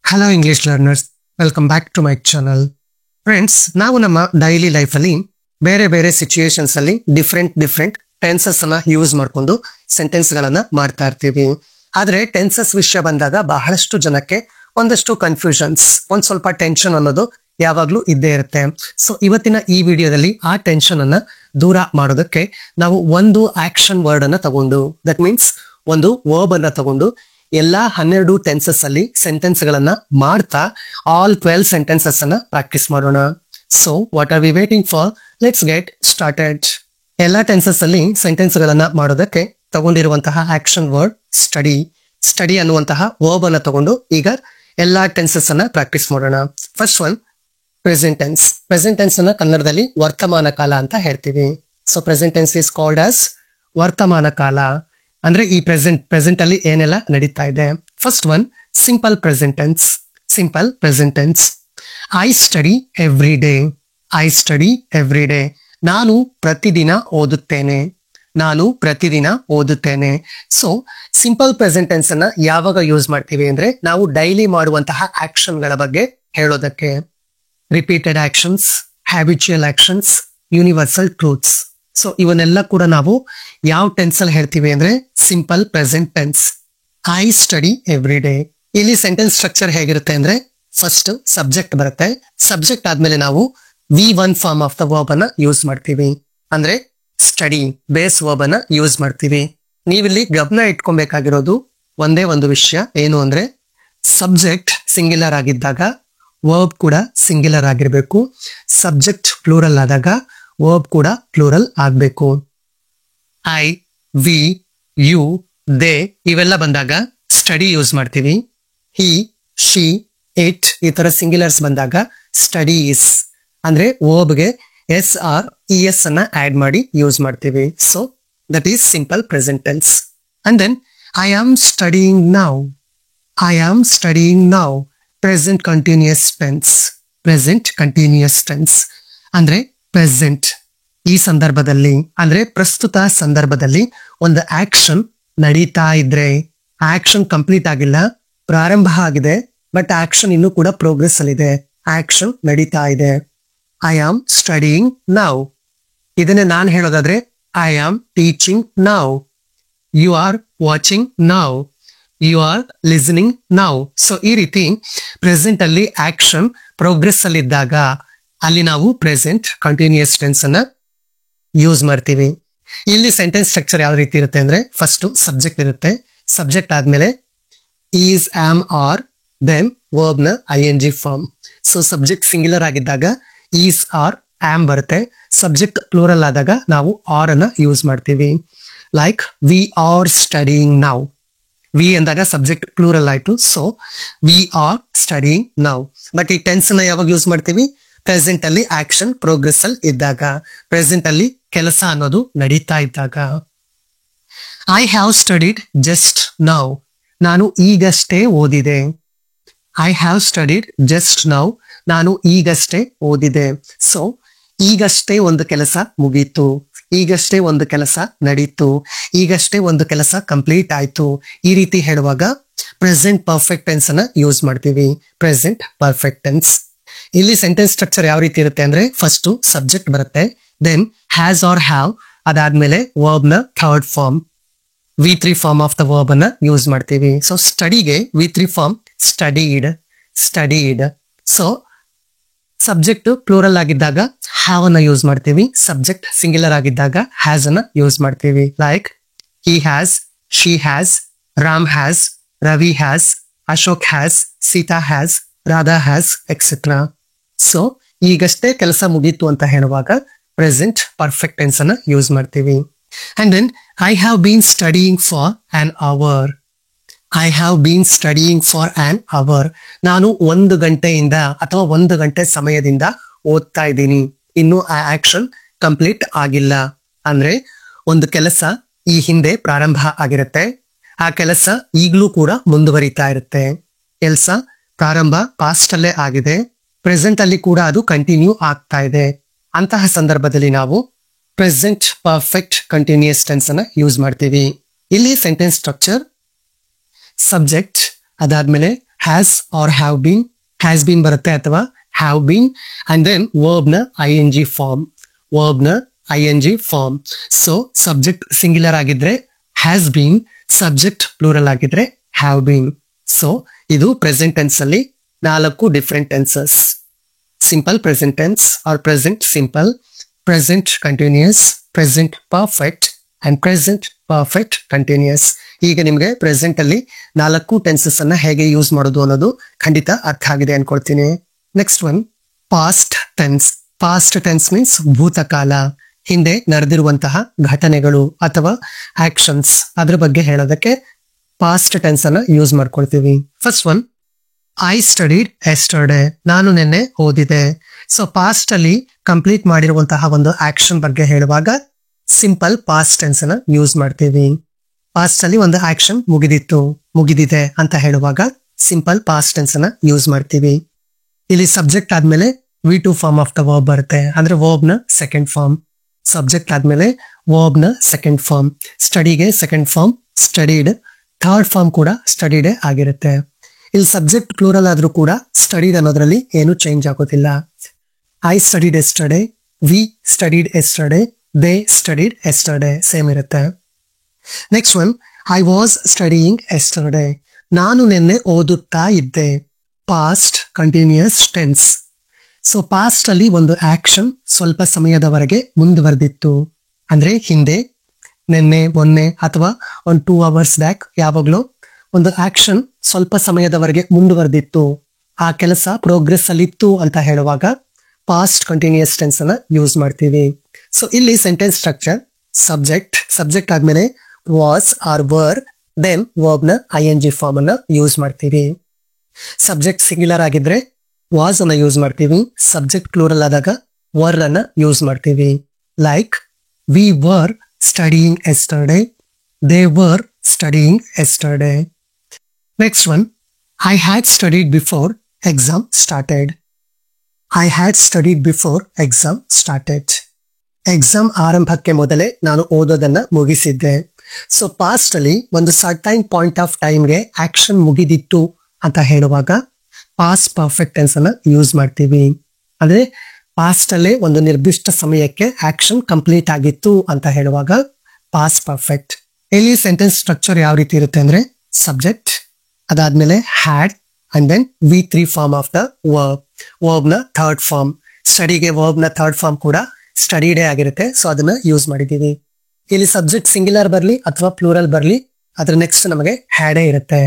Hello English learners, welcome back to my channel. Friends, ನಾವು ನಮ್ಮ daily life ಅಲ್ಲಿ ಬೇರೆ ಬೇರೆ ಸಿಚುಯೇಷನ್ಸ್ ಅಲ್ಲಿ ಡಿಫ್ರೆಂಟ್ ಟೆನ್ಸಸ್ ಅನ್ನ ಯೂಸ್ ಮಾಡ್ಕೊಂಡು ಸೆಂಟೆನ್ಸ್ ಗಳನ್ನ ಮಾಡ್ತಾ ಇರ್ತೀವಿ. ಆದ್ರೆ ಟೆನ್ಸಸ್ ವಿಷಯ ಬಂದಾಗ ಬಹಳಷ್ಟು ಜನಕ್ಕೆ ಒಂದಷ್ಟು ಕನ್ಫ್ಯೂಷನ್ಸ್, ಒಂದ್ ಸ್ವಲ್ಪ ಟೆನ್ಷನ್ ಅನ್ನೋದು ಯಾವಾಗ್ಲೂ ಇದ್ದೇ ಇರುತ್ತೆ. ಸೊ ಇವತ್ತಿನ ಈ ವಿಡಿಯೋದಲ್ಲಿ ಆ ಟೆನ್ಷನ್ ಅನ್ನ ದೂರ ಮಾಡೋದಕ್ಕೆ ನಾವು ಒಂದು ಆಕ್ಷನ್ ವರ್ಡ್ ಅನ್ನ ತಗೊಂಡು, ದಟ್ ಮೀನ್ಸ್ ಒಂದು ವರ್ಬ್ ಅನ್ನ ತಗೊಂಡು ಎಲ್ಲಾ 12 ಟೆನ್ಸಸ್ ಅಲ್ಲಿ ಸೆಂಟೆನ್ಸ್ ಗಳನ್ನ ಮಾಡ್ತಾ ಆಲ್ 12 ಸೆಂಟೆನ್ಸಸ್ ಅನ್ನ ಪ್ರಾಕ್ಟೀಸ್ ಮಾಡೋಣ. So what are V waiting for? Let's get started. ಎಲ್ಲಾ ಟೆನ್ಸಸ್ ಅಲ್ಲಿ ಸೆಂಟೆನ್ಸ್ ಗಳನ್ನ ಮಾಡೋದಕ್ಕೆ ತಗೊಂಡಿರುವಂತಹ ಆಕ್ಷನ್ ವರ್ಡ್ ಸ್ಟಡಿ. ಸ್ಟಡಿ ಅನ್ನುವಂತಹ ವರ್ಬ್ ಅನ್ನ ತಗೊಂಡು ಈಗ ಎಲ್ಲಾ ಟೆನ್ಸಸ್ ಅನ್ನ ಪ್ರಾಕ್ಟೀಸ್ ಮಾಡೋಣ. First one, present tense. Present tense ಅನ್ನ ಕನ್ನಡದಲ್ಲಿ ವರ್ತಮಾನ ಕಾಲ ಅಂತ ಹೇಳ್ತೀವಿ. So present tense is called as ವರ್ತಮಾನ ಕಾಲ. ಅಂದ್ರೆ ಈ ಪ್ರೆಸೆಂಟ್ ಅಲ್ಲಿ ಏನೆಲ್ಲ ನಡೀತಾ ಇದೆ. First one, simple present tense. Simple present tense. I study every day. I study every day. ನಾನು ಪ್ರತಿದಿನ ಓದುತ್ತೇನೆ. ನಾನು ಪ್ರತಿದಿನ ಓದುತ್ತೇನೆ. ಸೊ ಸಿಂಪಲ್ ಪ್ರೆಸೆಂಟ್ ಟೆನ್ಸ್ ಅನ್ನ ಯಾವಾಗ ಯೂಸ್ ಮಾಡ್ತೀವಿ ಅಂದ್ರೆ ನಾವು ಡೈಲಿ ಮಾಡುವಂತಹ ಆಕ್ಷನ್ ಗಳ ಬಗ್ಗೆ ಹೇಳೋದಕ್ಕೆ. Repeated actions, habitual actions, universal truths. So ಇವನ್ನೆಲ್ಲ ಕೂಡ ನಾವು ಯಾವ ಟೆನ್ಸ್ ಅಲ್ಲಿ ಹೇಳ್ತೀವಿ ಅಂದ್ರೆ simple present tense. I study every day. ಇಲ್ಲಿ ಸೆಂಟೆನ್ಸ್ ಸ್ಟ್ರಕ್ಚರ್ ಹೇಗಿರುತ್ತೆ ಅಂದ್ರೆ ಫಸ್ಟ್ ಸಬ್ಜೆಕ್ಟ್ ಬರುತ್ತೆ. ಸಬ್ಜೆಕ್ಟ್ ಆದ್ಮೇಲೆ ನಾವು V1 form of the verb ಅನ್ನ ಯೂಸ್ ಮಾಡ್ತೀವಿ. ಅಂದ್ರೆ ಸ್ಟಡಿ ಬೇಸ್ ವರ್ಬ್ ಅನ್ನ ಯೂಸ್ ಮಾಡ್ತೀವಿ. ನೀವಿಲ್ಲಿ ಗಮನ ಇಟ್ಕೊಬೇಕಾಗಿರೋದು ಒಂದೇ ಒಂದು ವಿಷಯ, ಏನು ಅಂದ್ರೆ ಸಬ್ಜೆಕ್ಟ್ ಸಿಂಗ್ಯುಲರ್ ಆಗಿದ್ದಾಗ ವರ್ಬ್ ಕೂಡ ಸಿಂಗ್ಯುಲರ್ ಆಗಿರ್ಬೇಕು. ಸಬ್ಜೆಕ್ಟ್ ಪ್ಲೂರಲ್ ಆದಾಗ ವರ್ಬ್ ಕೂಡ ಪ್ಲೂರಲ್ ಆಗ್ಬೇಕು. ಐ, ವಿ, ಯು, ದೇ ಇವೆಲ್ಲ ಬಂದಾಗ ಸ್ಟಡಿ ಯೂಸ್ ಮಾಡ್ತೀವಿ. ಹಿ, ಶಿ, ಇಟ್ ಈ ತರ ಸಿಂಗ್ಯುಲರ್ಸ್ ಬಂದಾಗ ಸ್ಟಡೀಸ್ ಅಂದ್ರೆ ವರ್ಬ್ಗೆ ಎಸ್ ಆರ್ ಇ ಎಸ್ ಅನ್ನ ಆಡ್ ಮಾಡಿ ಯೂಸ್ ಮಾಡ್ತೀವಿ. So that is simple present tense. And then I am studying now. I am studying now. Present continuous tense. Present continuous tense ಅಂದ್ರೆ present ಈ ಸಂದರ್ಭದಲ್ಲಿ ಅಂದ್ರೆ ಪ್ರಸ್ತುತ ಸಂದರ್ಭದಲ್ಲಿ ಒಂದು ಆಕ್ಷನ್ ನಡೀತಾ ಇದ್ರೆ, ಆಕ್ಷನ್ ಕಂಪ್ಲೀಟ್ ಆಗಿಲ್ಲ, ಪ್ರಾರಂಭ ಆಗಿದೆ, ಬಟ್ ಆಕ್ಷನ್ ಇನ್ನೂ ಕೂಡ ಪ್ರೋಗ್ರೆಸ್ ಅಲ್ಲಿ ಇದೆ. ಆಕ್ಷನ್ ನಡೀತಾ ಇದೆ. I am studying now. ಇದನ್ನೇ ನಾನು ಹೇಳೋದಾದ್ರೆ I am teaching now. You are watching now. You are listening now. So ಈ ರೀತಿ ಪ್ರೆಸೆಂಟ್ ಅಲ್ಲಿ ಆಕ್ಷನ್ ಪ್ರೋಗ್ರೆಸ್ ಅಲ್ಲಿ ಇದ್ದಾಗ ಅಲ್ಲಿ ನಾವು ಪ್ರೆಸೆಂಟ್ ಕಂಟಿನ್ಯೂಯಸ್ ಟೆನ್ಸ್ ಅನ್ನ ಯೂಸ್ ಮಾಡ್ತೀವಿ. ಇಲ್ಲಿ ಸೆಂಟೆನ್ಸ್ ಸ್ಟ್ರಕ್ಚರ್ ಯಾವ ರೀತಿ ಇರುತ್ತೆ ಅಂದ್ರೆ ಫಸ್ಟ್ ಸಬ್ಜೆಕ್ಟ್ ಇರುತ್ತೆ. ಸಬ್ಜೆಕ್ಟ್ ಆದ್ಮೇಲೆ is, am, are, then verb ನ ING form. So subject singular ಆಗಿದ್ದಾಗ ಈಸ್, ಆರ್, ಆಮ್ ಬರುತ್ತೆ. ಸಬ್ಜೆಕ್ಟ್ ಪ್ಲೂರಲ್ ಆದಾಗ ನಾವು ಆರ್ ಅನ್ನ ಯೂಸ್ ಮಾಡ್ತೀವಿ. Like we are studying now. We ಅಂದಾಗ ಸಬ್ಜೆಕ್ಟ್ ಪ್ಲೂರಲ್ ಆಯ್ತು. So we are studying now. But ಈ ಟೆನ್ಸ್ ನ ಯಾವಾಗ ಯೂಸ್ ಮಾಡ್ತೀವಿ? ಪ್ರೆಸೆಂಟ್ ಅಲ್ಲಿ ಆಕ್ಷನ್ ಪ್ರೋಗ್ರೆಸ್ ಅಲ್ಲಿ ಇದ್ದಾಗ, ಪ್ರೆಸೆಂಟ್ ಅಲ್ಲಿ ಕೆಲಸ ಅನ್ನೋದು ನಡೀತಾ ಇದ್ದಾಗ. I have studied just now. ನಾನು ಈಗಷ್ಟೇ ಓದಿದೆ. I have studied just now. ನಾನು ಈಗಷ್ಟೇ ಓದಿದೆ. ಸೊ ಈಗಷ್ಟೇ ಒಂದು ಕೆಲಸ ಮುಗೀತು, ಈಗಷ್ಟೇ ಒಂದು ಕೆಲಸ ನಡೀತು, ಈಗಷ್ಟೇ ಒಂದು ಕೆಲಸ ಕಂಪ್ಲೀಟ್ ಆಯ್ತು. ಈ ರೀತಿ ಹೇಳುವಾಗ ಪ್ರೆಸೆಂಟ್ ಪರ್ಫೆಕ್ಟ್ ಟೆನ್ಸ್ ಅನ್ನ ಯೂಸ್ ಮಾಡ್ತೀವಿ. Present perfect tense. ಇಲ್ಲಿ ಸೆಂಟೆನ್ಸ್ ಸ್ಟ್ರಕ್ಚರ್ ಯಾವ ರೀತಿ ಇರುತ್ತೆ ಅಂದ್ರೆ ಫಸ್ಟ್ ಸಬ್ಜೆಕ್ಟ್ ಬರುತ್ತೆ, ದೆನ್ ಹ್ಯಾಸ್ ಆರ್ ಹ್ಯಾವ್, ಅದಾದ್ಮೇಲೆ ವರ್ಬ್ ನ third form V3 form of the verb ಅನ್ನ ಯೂಸ್ ಮಾಡ್ತೀವಿ. ಸೊ ಸ್ಟಡಿಗೆ V3 form studied. Studied. So subject plural ಆಗಿದ್ದಾಗ ಹ್ಯಾವ್ ಅನ್ನ ಯೂಸ್ ಮಾಡ್ತೀವಿ. ಸಬ್ಜೆಕ್ಟ್ ಸಿಂಗ್ಯುಲರ್ ಆಗಿದ್ದಾಗ ಹ್ಯಾಸ್ ಅನ್ನ ಯೂಸ್ ಮಾಡ್ತೀವಿ. Like he has, she has, Ram has, Ravi has, Ashok has, Sita has, Radha has, etcetera. So ಈಗಷ್ಟೇ ಕೆಲಸ ಮುಗೀತು ಅಂತ ಹೇಳುವಾಗ ಪ್ರೆಸೆಂಟ್ ಪರ್ಫೆಕ್ಟ್ ಟೆನ್ಸ್ ಅನ್ನ ಯೂಸ್ ಮಾಡ್ತೀವಿ. And then I have been studying for an hour. I have been studying for an hour. ನಾನು 1 ಗಂಟೆಯಿಂದ ಅಥವಾ 1 ಗಂಟೆ ಸಮಯದಿಂದ ಓದ್ತಾ ಇದ್ದೀನಿ. ಇನ್ನು ಆ ಆಕ್ಷನ್ ಕಂಪ್ಲೀಟ್ ಆಗಿಲ್ಲ. ಅಂದ್ರೆ ಒಂದು ಕೆಲಸ ಈ ಹಿಂದೆ ಪ್ರಾರಂಭ ಆಗಿರುತ್ತೆ, ಆ ಕೆಲಸ ಈಗಲೂ ಕೂಡ ಮುಂದುವರಿತಾ ಇರುತ್ತೆ. ಕೆಲಸ ಪ್ರಾರಂಭ ಪಾಸ್ಟ್ ಅಲ್ಲೇ ಆಗಿದೆ, ಪ್ರೆಸೆಂಟ್ ಅಲ್ಲಿ ಕೂಡ ಅದು ಕಂಟಿನ್ಯೂ ಆಗ್ತಾ ಇದೆ. ಅಂತಹ ಸಂದರ್ಭದಲ್ಲಿ ನಾವು ಪ್ರೆಸೆಂಟ್ ಪರ್ಫೆಕ್ಟ್ ಕಂಟಿನ್ಯೂಯಸ್ ಟೆನ್ಸ್ ಅನ್ನ ಯೂಸ್ ಮಾಡ್ತೀವಿ. ಇಲ್ಲಿ ಸೆಂಟೆನ್ಸ್ ಸ್ಟ್ರಕ್ಚರ್ ಸಬ್ಜೆಕ್ಟ್, ಅದಾದ್ಮೇಲೆ has or have been, has been ಬರುತ್ತೆ ಅಥವಾ have been, and then verb ನ ING ಫಾರ್ಮ್, ವರ್ಬ್ ನ ING form. So subject singular ಆಗಿದ್ರೆ ಹ್ಯಾಸ್ ಬೀನ್, ಸಬ್ಜೆಕ್ಟ್ ಪ್ಲೂರಲ್ ಆಗಿದ್ರೆ ಹ್ಯಾವ್ ಬೀನ್. ಸೊ ಇದು ಪ್ರೆಸೆಂಟ್ ಟೆನ್ಸ್ ಅಲ್ಲಿ 4 different tenses: simple present tense or present simple, present continuous, present perfect and present perfect continuous. ಈಗ ನಿಮ್ಗೆ present ಅಲ್ಲಿ 4 tenses ಅನ್ನ ಹೇಗೆ use ಮಾಡೋದು ಅನ್ನೋದು ಖಂಡಿತ ಅರ್ಥ ಆಗಿದೆ ಅನ್ಕೊಳ್ತೀನಿ. Next one, past tense. Past tense means ಭೂತಕಾಲ, ಹಿಂದೆ ನಡೆದಿರುವಂತಹ ಘಟನೆಗಳು ಅಥವಾ ಆಕ್ಷನ್ಸ್, ಅದ್ರ ಬಗ್ಗೆ ಹೇಳೋದಕ್ಕೆ ಪಾಸ್ಟ್ ಟೆನ್ಸ್ ಅನ್ನ ಯೂಸ್ ಮಾಡ್ಕೊಳ್ತೀವಿ. First one, I studied yesterday, ನಾನು ನಿನ್ನೆ ಓದಿದೆ. ಸೊ ಪಾಸ್ಟ್ ಅಲ್ಲಿ ಕಂಪ್ಲೀಟ್ ಮಾಡಿರುವಂತಹ ಒಂದು ಆಕ್ಷನ್ ಬಗ್ಗೆ ಹೇಳುವಾಗ ಸಿಂಪಲ್ ಪಾಸ್ಟ್ ಟೆನ್ಸ್ ಅನ್ನ ಯೂಸ್ ಮಾಡ್ತೀವಿ. ಪಾಸ್ಟ್ ಅಲ್ಲಿ ಒಂದು ಆಕ್ಷನ್ ಮುಗಿದಿತ್ತು, ಮುಗಿದಿದೆ ಅಂತ ಹೇಳುವಾಗ ಸಿಂಪಲ್ ಪಾಸ್ಟ್ ಟೆನ್ಸ್ ಅನ್ನ ಯೂಸ್ ಮಾಡ್ತೀವಿ. ಇಲ್ಲಿ ಸಬ್ಜೆಕ್ಟ್ ಆದ್ಮೇಲೆ V2 form of the verb ಬರುತ್ತೆ, ಅಂದ್ರೆ ವರ್ಬ್ ನ ಸೆಕೆಂಡ್ ಫಾರ್ಮ್. ಸಬ್ಜೆಕ್ಟ್ ಆದ್ಮೇಲೆ ವರ್ಬ್ ನ ಸೆಕೆಂಡ್ ಫಾರ್ಮ್. ಸ್ಟಡಿಗೆ second form studied, third form ಕೂಡ ಸ್ಟಡಿಡೇ ಆಗಿರುತ್ತೆ. ಇಲ್ಲಿ ಸಬ್ಜೆಕ್ಟ್ ಪ್ಲೂರಲ್ ಆದ್ರೂ ಕೂಡ ಸ್ಟಡಿಡ್ ಅನ್ನೋದ್ರಲ್ಲಿ ಏನು ಚೇಂಜ್ ಆಗೋದಿಲ್ಲ. I studied yesterday, we studied yesterday, they studied yesterday, same ಇರುತ್ತೆ. Next one, I was studying yesterday, ನಾನು ನಿನ್ನೆ ಓದುತ್ತಾ ಇದ್ದೆ. Past continuous tense. So past ಅಲ್ಲಿ ಒಂದು ಆಕ್ಷನ್ ಸ್ವಲ್ಪ ಸಮಯದವರೆಗೆ ಮುಂದುವರೆದಿತ್ತು, ಅಂದ್ರೆ ಹಿಂದೆ, ನಿನ್ನೆ, ಮೊನ್ನೆ ಅಥವಾ ಒಂದು 2 hours ಬ್ಯಾಕ್ ಯಾವಾಗ್ಲೂ ಒಂದು ಆಕ್ಷನ್ ಸ್ವಲ್ಪ ಸಮಯದವರೆಗೆ ಮುಂದುವರೆದಿತ್ತು, ಆ ಕೆಲಸ ಪ್ರೋಗ್ರೆಸ್ ಅಲ್ಲಿ ಇತ್ತು ಅಂತ ಹೇಳುವಾಗ ಪಾಸ್ಟ್ ಕಂಟಿನ್ಯೂಸ್ ಟೆನ್ಸ್ ಅನ್ನ ಯೂಸ್ ಮಾಡ್ತೀವಿ. ಸೊ ಇಲ್ಲಿ ಸೆಂಟೆನ್ಸ್ ಸ್ಟ್ರಕ್ಚರ್: ಸಬ್ಜೆಕ್ಟ್, ಸಬ್ಜೆಕ್ಟ್ ಆದ್ಮೇಲೆ was or were, then verb ನ ING ಫಾರ್ಮ್ ಅನ್ನ ಯೂಸ್ ಮಾಡ್ತೀವಿ. ಸಬ್ಜೆಕ್ಟ್ ಸಿಂಗ್ಯುಲರ್ ಆಗಿದ್ರೆ ವಾಸ್ ಅನ್ನ ಯೂಸ್ ಮಾಡ್ತೀವಿ, ಸಬ್ಜೆಕ್ಟ್ ಪ್ಲೂರಲ್ ಆದಾಗ ವರ್ ಅನ್ನ ಯೂಸ್ ಮಾಡ್ತೀವಿ. Like we were studying yesterday, they were studying yesterday. Next one, I had studied before exam started. I had studied before exam started. Exam ಆರಂಭಕ್ಕೆ ಮೊದಲೇ ನಾನು ಓದೋದನ್ನ ಮುಗಿಸಿದ್ದೆ. So past ಅಲ್ಲಿ ಒಂದು certain point of ಟೈಮ್ಗೆ action ಮುಗಿದಿತ್ತು ಅಂತ ಹೇಳುವಾಗ past perfect tense ಅನ್ನ use ಮಾಡ್ತೀವಿ. ಅಂದ್ರೆ ಪಾಸ್ಟ್ ಅಲ್ಲೇ ಒಂದು ನಿರ್ದಿಷ್ಟ ಸಮಯಕ್ಕೆ ಆಕ್ಷನ್ ಕಂಪ್ಲೀಟ್ ಆಗಿತ್ತು ಅಂತ ಹೇಳುವಾಗ ಪಾಸ್ಟ್ ಪರ್ಫೆಕ್ಟ್. ಇಲ್ಲಿ ಸೆಂಟೆನ್ಸ್ ಸ್ಟ್ರಕ್ಚರ್ ಯಾವ ರೀತಿ ಇರುತ್ತೆ ಅಂದ್ರೆ ಸಬ್ಜೆಕ್ಟ್, ಅದಾದ್ಮೇಲೆ had, and then V3 form of the verb, verb ನ ಥರ್ಡ್ ಫಾರ್ಮ್. ಸ್ಟಡಿಗೆ ವರ್ಬ್ ನ ಥರ್ಡ್ ಫಾರ್ಮ್ ಕೂಡ ಸ್ಟಡಿಡೇ ಆಗಿರುತ್ತೆ, ಸೊ ಅದನ್ನ ಯೂಸ್ ಮಾಡಿದೀವಿ. ಇಲ್ಲಿ ಸಬ್ಜೆಕ್ಟ್ ಸಿಂಗ್ಯುಲರ್ ಬರ್ಲಿ ಅಥವಾ ಪ್ಲೂರಲ್ ಬರ್ಲಿ, ಅದ್ರ ನೆಕ್ಸ್ಟ್ ನಮಗೆ ಹ್ಯಾಡೇ ಇರುತ್ತೆ.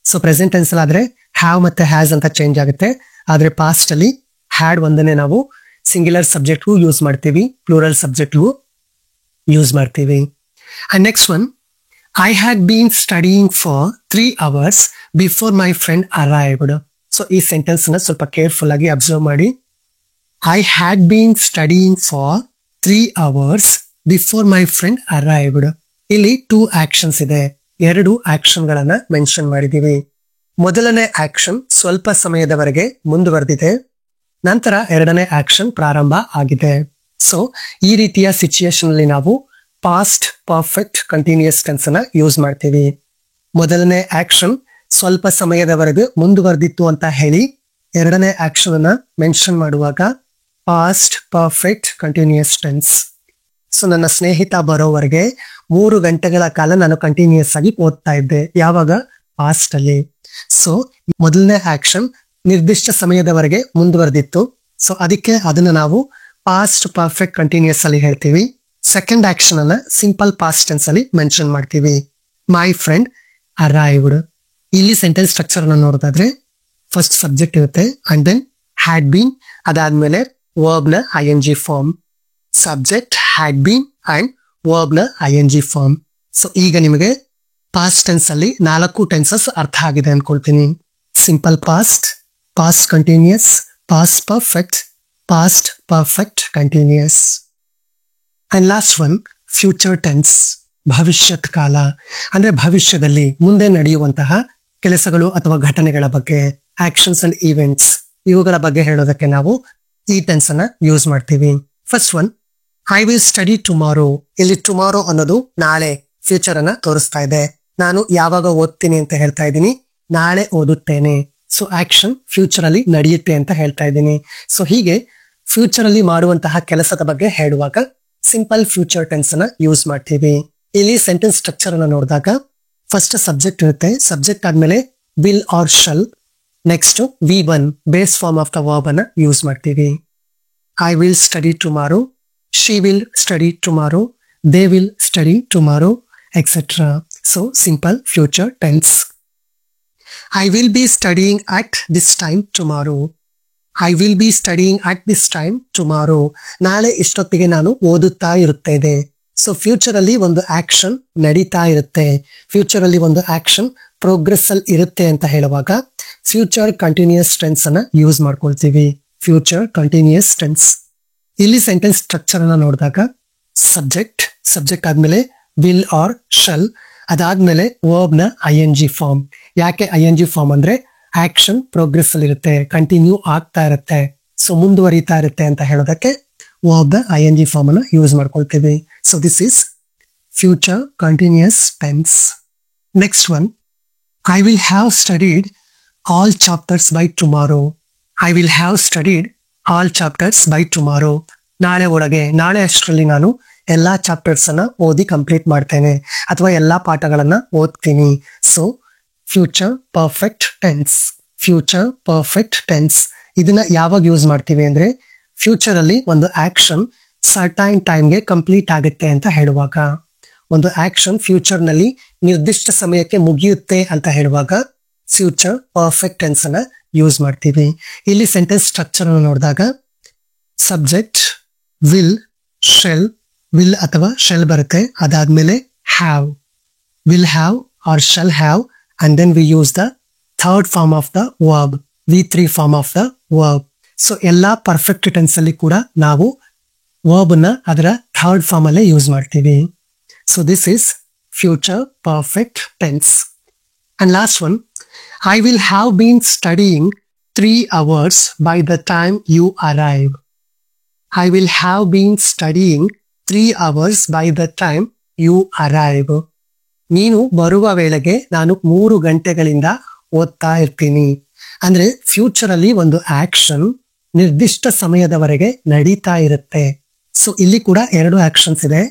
ಸೊ ಪ್ರೆಸೆಂಟ್ ಟೆನ್ಸ್ ಆದ್ರೆ ಹ್ಯಾವ್ ಮತ್ತೆ ಹ್ಯಾಸ್ ಅಂತ ಚೇಂಜ್ ಆಗುತ್ತೆ, ಆದ್ರೆ ಪಾಸ್ಟ್ ಅಲ್ಲಿ ಹ್ಯಾಡ್ ಒಂದನ್ನೇ ನಾವು ಸಿಂಗ್ಯುಲರ್ ಸಬ್ಜೆಕ್ಟ್ಗೂ ಯೂಸ್ ಮಾಡ್ತೀವಿ, ಪ್ಲೂರಲ್ ಸಬ್ಜೆಕ್ಟ್ಗೂ ಯೂಸ್ ಮಾಡ್ತೀವಿ. And next one, I had been studying for 3 hours before my friend arrived. So ಈ ಸೆಂಟೆನ್ಸ್ ನ ಸ್ವಲ್ಪ ಕೇರ್ಫುಲ್ ಆಗಿ ಅಬ್ಸರ್ವ್ ಮಾಡಿ. I had been studying for 3 hours before my friend arrived. ಇಲ್ಲಿ 2 actions ಇದೆ, 2 action ಗಳನ್ನ mention ಮಾಡಿದೀವಿ. ಮೊದಲನೇ ಆಕ್ಷನ್ ಸ್ವಲ್ಪ ಸಮಯದವರೆಗೆ ಮುಂದುವರೆದಿದೆ, ನಂತರ ಎರಡನೇ ಆಕ್ಷನ್ ಪ್ರಾರಂಭ ಆಗಿದೆ. ಸೊ ಈ ರೀತಿಯ ಸಿಚುಯೇಷನ್ ಅಲ್ಲಿ ನಾವು ಪಾಸ್ಟ್ ಪರ್ಫೆಕ್ಟ್ ಕಂಟಿನ್ಯೂಸ್ ಟೆನ್ಸ್ ಅನ್ನ ಯೂಸ್ ಮಾಡ್ತೀವಿ. ಮೊದಲನೇ ಆಕ್ಷನ್ ಸ್ವಲ್ಪ ಸಮಯದವರೆಗೆ ಮುಂದುವರೆದಿತ್ತು ಅಂತ ಹೇಳಿ ಎರಡನೇ ಆಕ್ಷನ್ ಅನ್ನ ಮೆನ್ಷನ್ ಮಾಡುವಾಗ past perfect continuous tense. So ನನ್ನ ಸ್ನೇಹಿತ ಬರೋವರೆಗೆ 3 ಗಂಟೆಗಳ ಕಾಲ ನಾನು ಕಂಟಿನ್ಯೂಸ್ ಆಗಿ ಓದ್ತಾ ಇದ್ದೆ, ಯಾವಾಗ? ಪಾಸ್ಟ್ ಅಲ್ಲಿ. ಸೊ ಮೊದಲನೇ ಆಕ್ಷನ್ ನಿರ್ದಿಷ್ಟ ಸಮಯದವರೆಗೆ ಮುಂದುವರೆದಿತ್ತು, ಸೊ ಅದಕ್ಕೆ ಅದನ್ನ ನಾವು ಪಾಸ್ಟ್ ಪರ್ಫೆಕ್ಟ್ ಕಂಟಿನ್ಯೂಸ್ ಅಲ್ಲಿ ಹೇಳ್ತೀವಿ. ಸೆಕೆಂಡ್ ಆಕ್ಷನ್ ಅನ್ನ ಸಿಂಪಲ್ ಪಾಸ್ಟ್ ಟೆನ್ಸ್ ಅಲ್ಲಿ ಮೆನ್ಷನ್ ಮಾಡ್ತೀವಿ. My friend arrived. ಇಲ್ಲಿ ಸೆಂಟೆನ್ಸ್ ಸ್ಟ್ರಕ್ಚರ್ ಅನ್ನ ನೋಡೋದಾದ್ರೆ ಫಸ್ಟ್ ಸಬ್ಜೆಕ್ಟ್ ಇರುತ್ತೆ, ಅಂಡ್ ದೆನ್ ಹ್ಯಾಡ್ ಬೀನ್, ಅದಾದ್ಮೇಲೆ ವರ್ಬ್ ನ ING form. Subject, had been and verb ನ ING ಫಾರ್ಮ್. ಸೊ ಈಗ ನಿಮಗೆ ಪಾಸ್ಟ್ ಟೆನ್ಸ್ ಅಲ್ಲಿ 4 ಟೆನ್ಸಸ್ ಅರ್ಥ ಆಗಿದೆ ಅನ್ಕೊಳ್ತೀನಿ. Simple past, past continuous, past perfect, past perfect continuous. And last one, future tense, ಭವಿಷ್ಯತ್ ಕಾಲ. ಅಂದ್ರೆ ಭವಿಷ್ಯದಲ್ಲಿ ಮುಂದೆ ನಡೆಯುವಂತಹ ಕೆಲಸಗಳು ಅಥವಾ ಘಟನೆಗಳ ಬಗ್ಗೆ, ಆಕ್ಷನ್ಸ್ ಅಂಡ್ ಈವೆಂಟ್ಸ್, ಇವುಗಳ ಬಗ್ಗೆ ಹೇಳೋದಕ್ಕೆ ನಾವು ಈ ಟೆನ್ಸ್ ಅನ್ನ ಯೂಸ್ ಮಾಡ್ತೀವಿ. First one, I will study tomorrow. ಇಲ್ಲಿ ಟುಮಾರೋ ಅನ್ನೋದು ನಾಳೆ, ಫ್ಯೂಚರ್ ಅನ್ನ ತೋರಿಸ್ತಾ ಇದೆ. ನಾನು ಯಾವಾಗ ಓದ್ತೀನಿ ಅಂತ ಹೇಳ್ತಾ ಇದ್ದೀನಿ, ನಾಳೆ ಓದುತ್ತೇನೆ. ಸೊ ಆಕ್ಷನ್ ಫ್ಯೂಚರ್ ಅಲ್ಲಿ ನಡೆಯುತ್ತೆ ಅಂತ ಹೇಳ್ತಾ ಇದ್ದೀನಿ. ಸೊ ಹೀಗೆ ಫ್ಯೂಚರ್ ಅಲ್ಲಿ ಮಾಡುವಂತಹ ಕೆಲಸದ ಬಗ್ಗೆ ಹೇಳುವಾಗ ಸಿಂಪಲ್ ಫ್ಯೂಚರ್ ಟೆನ್ಸ್ ಅನ್ನ ಯೂಸ್ ಮಾಡ್ತೀವಿ. ಇಲ್ಲಿ ಸೆಂಟೆನ್ಸ್ ಸ್ಟ್ರಕ್ಚರ್ ಅನ್ನ ನೋಡಿದಾಗ ಫಸ್ಟ್ ಸಬ್ಜೆಕ್ಟ್ ಇರುತ್ತೆ. ಸಬ್ಜೆಕ್ಟ್ ಆದ್ಮೇಲೆ will or shall, next V1 base form of the verb ಅನ್ನ ಯೂಸ್ ಮಾಡ್ತೀವಿ. I will study tomorrow, she will study tomorrow, they will study tomorrow, etc. So simple future tense. I will be studying at this time tomorrow. I will be studying at this time tomorrow. ನಾಳೆ ಇಷ್ಟೊತ್ತಿಗೆ ನಾನು ಓದುತ್ತಾ ಇರುತ್ತೇನೆ. So future ಅಲ್ಲಿ ಒಂದು action ನಡೀತಾ ಇರುತ್ತೆ, future ಅಲ್ಲಿ ಒಂದು ಆಕ್ಷನ್ ಪ್ರೋಗ್ರೆಸ್ ಅಲ್ಲಿ ಇರುತ್ತೆ ಅಂತ ಹೇಳುವಾಗ ಫ್ಯೂಚರ್ ಕಂಟಿನ್ಯೂಸ್ ಟೆನ್ಸ್ ಅನ್ನ ಯೂಸ್ ಮಾಡ್ಕೊಳ್ತೀವಿ. Future continuous tense. ಇಲ್ಲಿ ಸೆಂಟೆನ್ಸ್ ಸ್ಟ್ರಕ್ಚರ್ ಅನ್ನ ನೋಡಿದಾಗ ಸಬ್ಜೆಕ್ಟ್ ಆದ್ಮೇಲೆ ವಿಲ್ ಆರ್ ಶಲ್, ಅದಾದ್ಮೇಲೆ ವರ್ಬ್ ನ ING ಫಾರ್ಮ್. ಯಾಕೆ ING ಫಾರ್ಮ್ ಅಂದ್ರೆ ಆಕ್ಷನ್ ಪ್ರೋಗ್ರೆಸ್ ಅಲ್ಲಿ ಇರುತ್ತೆ, ಕಂಟಿನ್ಯೂ ಆಗ್ತಾ ಇರುತ್ತೆ, ಸೊ ಮುಂದುವರಿತಾ ಇರುತ್ತೆ ಅಂತ ಹೇಳೋದಕ್ಕೆ ವರ್ಬ್ ನ ING ಫಾರ್ಮ್ ಅನ್ನ ಯೂಸ್ ಮಾಡ್ಕೊಳ್ತೀವಿ. So this is future continuous tense. Next one, I will have studied all chapters by tomorrow. I will have studied all chapters by tomorrow. ನಾಳೆ ಅಷ್ಟರಲ್ಲಿ ನಾನು ಎಲ್ಲಾ ಚಾಪ್ಟರ್ಸ್ ಅನ್ನ ಓದಿ ಕಂಪ್ಲೀಟ್ ಮಾಡ್ತೇನೆ ಅಥವಾ ಎಲ್ಲಾ ಪಾಠಗಳನ್ನ ಓದ್ತೀನಿ. So future perfect tense. Future perfect tense ಇದನ್ನ ಯಾವಾಗ ಯೂಸ್ ಮಾಡ್ತೀವಿ ಅಂದ್ರೆ ಫ್ಯೂಚರ್ ಅಲ್ಲಿ ಒಂದು ಆಕ್ಷನ್ ಸರ್ಟೈನ್ ಟೈಮ್ಗೆ ಕಂಪ್ಲೀಟ್ ಆಗುತ್ತೆ ಅಂತ ಹೇಳುವಾಗ, ಒಂದು ಆಕ್ಷನ್ ಫ್ಯೂಚರ್ ನಲ್ಲಿ ನಿರ್ದಿಷ್ಟ ಸಮಯಕ್ಕೆ ಮುಗಿಯುತ್ತೆ ಅಂತ ಹೇಳುವಾಗ ಫ್ಯೂಚರ್ ಪರ್ಫೆಕ್ಟ್ ಟೆನ್ಸ್ ಅನ್ನ ಯೂಸ್ ಮಾಡ್ತೀವಿ. ಇಲ್ಲಿ ಸೆಂಟೆನ್ಸ್ ಸ್ಟ್ರಕ್ಚರ್ ಅನ್ನು ನೋಡಿದಾಗ ಸಬ್ಜೆಕ್ಟ್ ವಿಲ್, ಶೆಲ್, ವಿಲ್ ಅಥವಾ ಶೆಲ್ ಬರುತ್ತೆ, ಅದಾದ್ಮೇಲೆ have, will have or shall have, and then we use the third form of the verb, V3 form of the verb. So ಎಲ್ಲಾ perfect tense ಅಲ್ಲಿ ಕೂಡ ನಾವು verb ನ ಅದರ ಥರ್ಡ್ ಫಾರ್ಮ್ ಅಲ್ಲೇ ಯೂಸ್ ಮಾಡ್ತೀವಿ. So this is future perfect tense. And last one, I will have been studying 3 hours by the time you arrive. I will have been studying 3 hours by the time you arrive. ನೀನು ಬರುವ ವೇಳೆಗೆ ನಾನು 3 ಗಂಟೆಗಳಿಂದ ಓದ್ತಾ ಇರ್ತೀನಿ. ಅಂದ್ರೆ future ಅಲ್ಲಿ ಒಂದು action ನಿರ್ದಿಷ್ಟ ಸಮಯದವರೆಗೆ ನಡೀತಾ ಇರುತ್ತೆ. ಸೊ ಇಲ್ಲಿ ಕೂಡ 2 ಆಕ್ಷನ್ಸ್ ಇದೆ.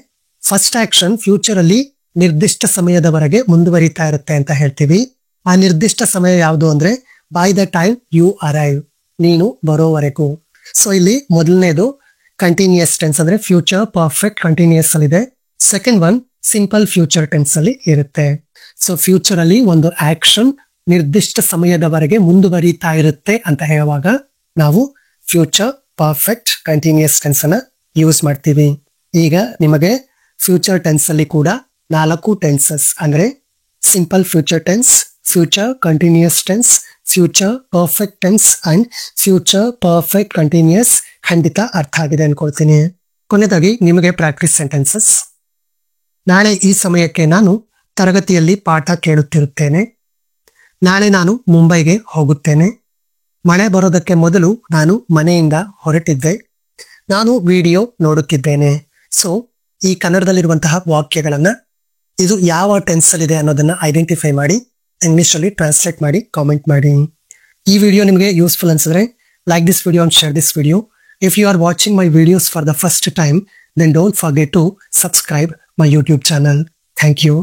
ಫಸ್ಟ್ ಆಕ್ಷನ್ ಫ್ಯೂಚರ್ ಅಲ್ಲಿ ನಿರ್ದಿಷ್ಟ ಸಮಯದವರೆಗೆ ಮುಂದುವರಿತಾ ಇರುತ್ತೆ ಅಂತ ಹೇಳ್ತೀವಿ. ಆ ನಿರ್ದಿಷ್ಟ ಸಮಯ ಯಾವುದು ಅಂದ್ರೆ by the time you arrive, ನೀನು ಬರೋವರೆಗೂ. ಸೊ ಇಲ್ಲಿ ಮೊದಲನೇದು ಕಂಟಿನ್ಯೂಸ್ ಟೆನ್ಸ್ ಅಂದ್ರೆ ಫ್ಯೂಚರ್ ಪರ್ಫೆಕ್ಟ್ ಕಂಟಿನ್ಯೂಸ್ ಅಲ್ಲಿ ಇದೆ. Second one simple future tense ಅಲ್ಲಿ ಇರುತ್ತೆ. ಸೊ ಫ್ಯೂಚರ್ ಅಲ್ಲಿ ಒಂದು ಆಕ್ಷನ್ ನಿರ್ದಿಷ್ಟ ಸಮಯದವರೆಗೆ ಮುಂದುವರಿತಾ ಇರುತ್ತೆ ಅಂತ ಹೇಳುವಾಗ ನಾವು ಫ್ಯೂಚರ್ ಪರ್ಫೆಕ್ಟ್ ಕಂಟಿನ್ಯೂಸ್ ಟೆನ್ಸ್ ಅನ್ನ ಯೂಸ್ ಮಾಡ್ತೀವಿ. ಈಗ ನಿಮಗೆ ಫ್ಯೂಚರ್ ಟೆನ್ಸ್ ಅಲ್ಲಿ ಕೂಡ 4 ಟೆನ್ಸಸ್ ಅಂದ್ರೆ simple future tense, future continuous tense, future perfect tense and future perfect continuous ಖಂಡಿತ ಅರ್ಥ ಆಗಿದೆ ಅನ್ಕೊಳ್ತೀನಿ. ಕೊನೆಯದಾಗಿ ನಿಮಗೆ ಪ್ರಾಕ್ಟೀಸ್ ಸೆಂಟೆನ್ಸಸ್. ನಾಳೆ ಈ ಸಮಯಕ್ಕೆ ನಾನು ತರಗತಿಯಲ್ಲಿ ಪಾಠ ಕೇಳುತ್ತಿರುತ್ತೇನೆ. ನಾಳೆ ನಾನು ಮುಂಬೈಗೆ ಹೋಗುತ್ತೇನೆ. ಮಳೆ ಬರೋದಕ್ಕೆ ಮೊದಲು ನಾನು ಮನೆಯಿಂದ ಹೊರಟಿದ್ದೆ. ನಾನು ವಿಡಿಯೋ ನೋಡುತ್ತಿದ್ದೇನೆ. ಸೊ ಈ ಕನ್ನಡದಲ್ಲಿರುವಂತಹ ವಾಕ್ಯಗಳನ್ನ ಇದು ಯಾವ ಟೆನ್ಸ್ ಅಲ್ಲಿ ಇದೆ ಅನ್ನೋದನ್ನ ಐಡೆಂಟಿಫೈ ಮಾಡಿ ಇಂಗ್ಲಿಷ್ ಅಲ್ಲಿ ಟ್ರಾನ್ಸ್ಲೇಟ್ ಮಾಡಿ ಕಾಮೆಂಟ್ ಮಾಡಿ. ಈ ವಿಡಿಯೋ ನಿಮಗೆ ಯೂಸ್ಫುಲ್ ಅನ್ಸಿದ್ರೆ like this video and share this video. If you are watching my videos for the first time, then don't forget to subscribe my YouTube channel. Thank you.